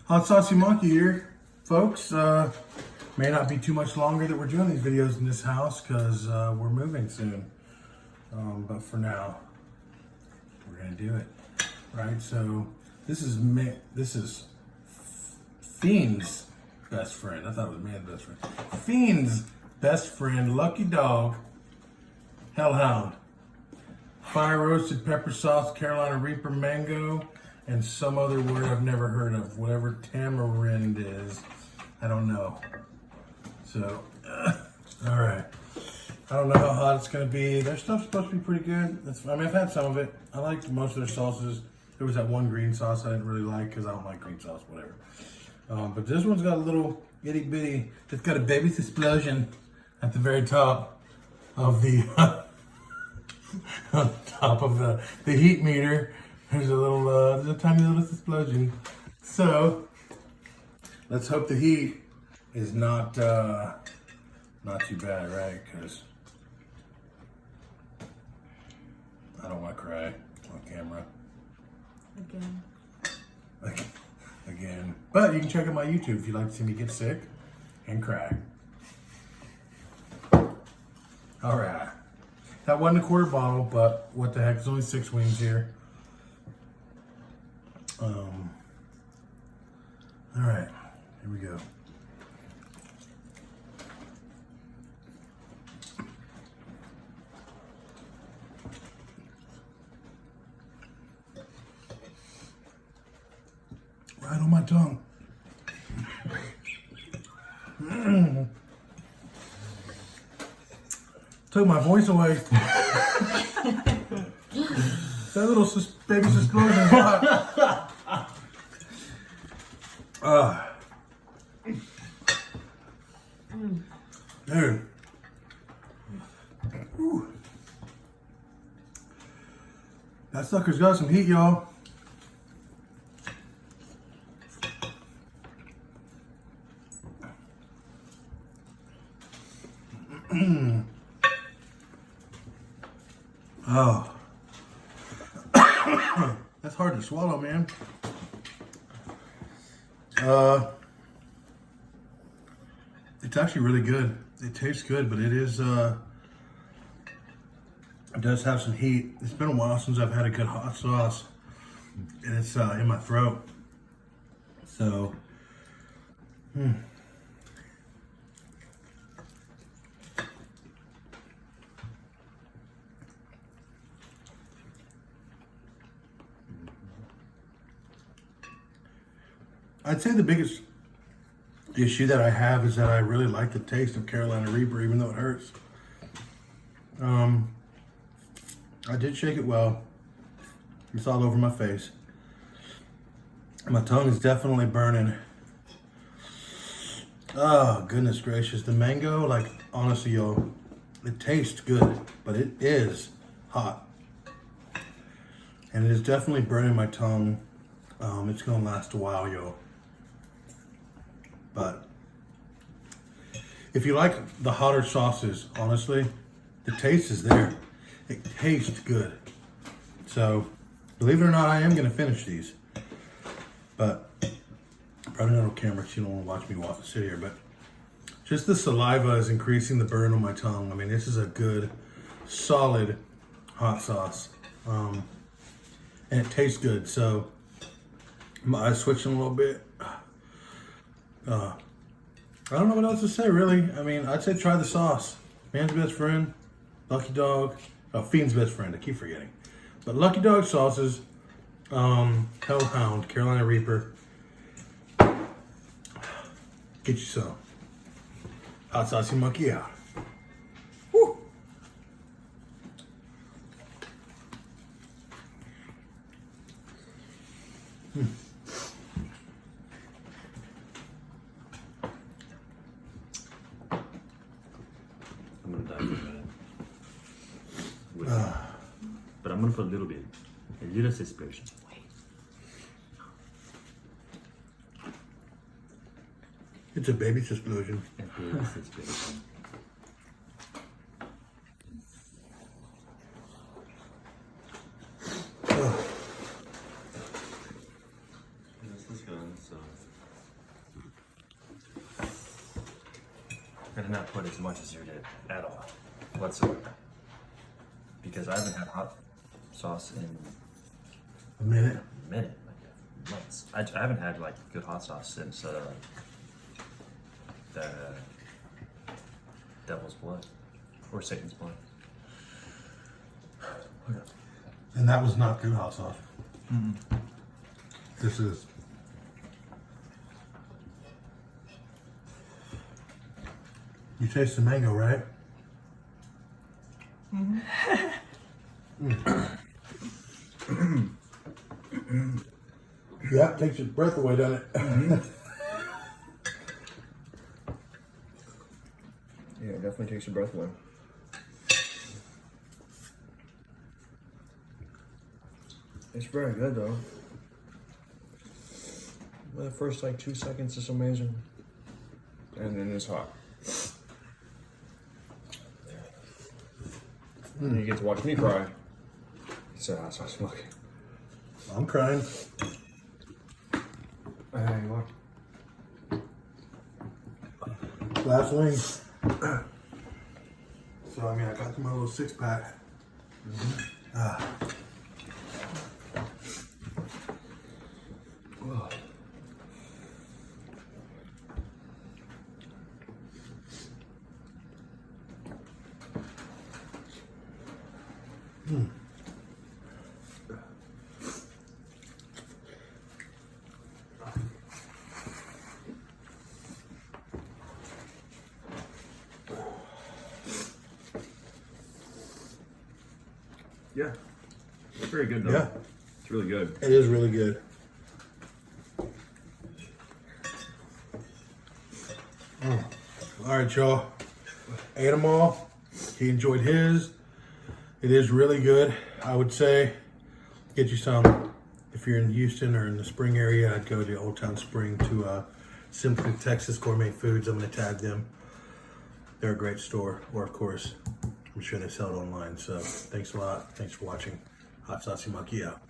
Hotsaucymonkey here, folks. May not be too much longer that we're doing these videos in this house because we're moving soon. But for now, we're gonna do it, right? So this is Fiend's best friend. I thought it was man's best friend. Fiend's best friend, Lucky Dog, Hound. Fire roasted pepper sauce, Carolina Reaper mango, and some other word I've never heard of. Whatever tamarind is, I don't know. So, all right. I don't know how hot it's gonna be. Their stuff's supposed to be pretty good. I've had some of it. I liked most of their sauces. There was that one green sauce I didn't really like because I don't like green sauce, whatever. But this one's got a little itty bitty. It's got a baby's explosion at the very top of the on top of the heat meter. There's a tiny little explosion. So let's hope the heat is not too bad, right? Because I don't want to cry on camera. Again. But you can check out my YouTube if you'd like to see me get sick and cry. All right. That wasn't a quarter bottle, but what the heck? There's only 6 wings here. All right, here we go. Right on my tongue. Took my voice away. That little baby's explosion is hot. Dude. Whew. That sucker's got some heat, y'all. Oh. That's hard to swallow, man. It's actually really good. It tastes good, but it is, it does have some heat. It's been a while since I've had a good hot sauce, and it's in my throat. So, I'd say the biggest issue that I have is that I really like the taste of Carolina Reaper, even though it hurts. I did shake it well. It's all over my face. My tongue is definitely burning. Oh, goodness gracious. The mango, like, honestly, y'all, it tastes good, but it is hot. And it is definitely burning my tongue. It's gonna last a while, y'all. But if you like the hotter sauces, honestly, the taste is there. It tastes good. So, believe it or not, I am going to finish these. But, probably not on camera, so you don't want to watch me sit here. But, just the saliva is increasing the burn on my tongue. I mean, this is a good, solid hot sauce. And it tastes good. So, my eyes switching a little bit. I don't know what else to say, really. I mean, I'd say try the sauce. Man's best friend, Lucky Dog. Oh, Fiend's best friend. I keep forgetting. But Lucky Dog sauces, Hound, Carolina Reaper. Get you some. Hotsaucymonkey out. Woo! I'm gonna dive in a minute. But I'm gonna put a little bit. A little explosion. It's a baby's explosion. A baby's explosion. This is gone, so I did not put as much as you did at all, whatsoever. Because I haven't had hot sauce in A minute. a minute, like months. I haven't had like good hot sauce since the Devil's Blood or Satan's Blood. And that was not good hot sauce. This is. You taste the mango, right? Yeah, it takes your breath away, doesn't it? Yeah, it definitely takes your breath away. It's very good though. The first like 2 seconds is amazing. And then it's hot. And you get to watch me cry. It's a Hotsaucymonkey. I'm crying. There you are. Last wing. So, I mean, I got my little 6-pack. Oh. Yeah. It's very good though. Yeah, It's really good. it is really good. All right, y'all. Ate them all. He enjoyed his. It is really good. I would say get you some. If you're in Houston or in the Spring area, I'd go to Old Town Spring to Simply Texas Gourmet Foods. I'm going to tag them. They're a great store. Or, of course, I'm sure they sell it online. So thanks a lot. Thanks for watching. Hotsaucymonkey out.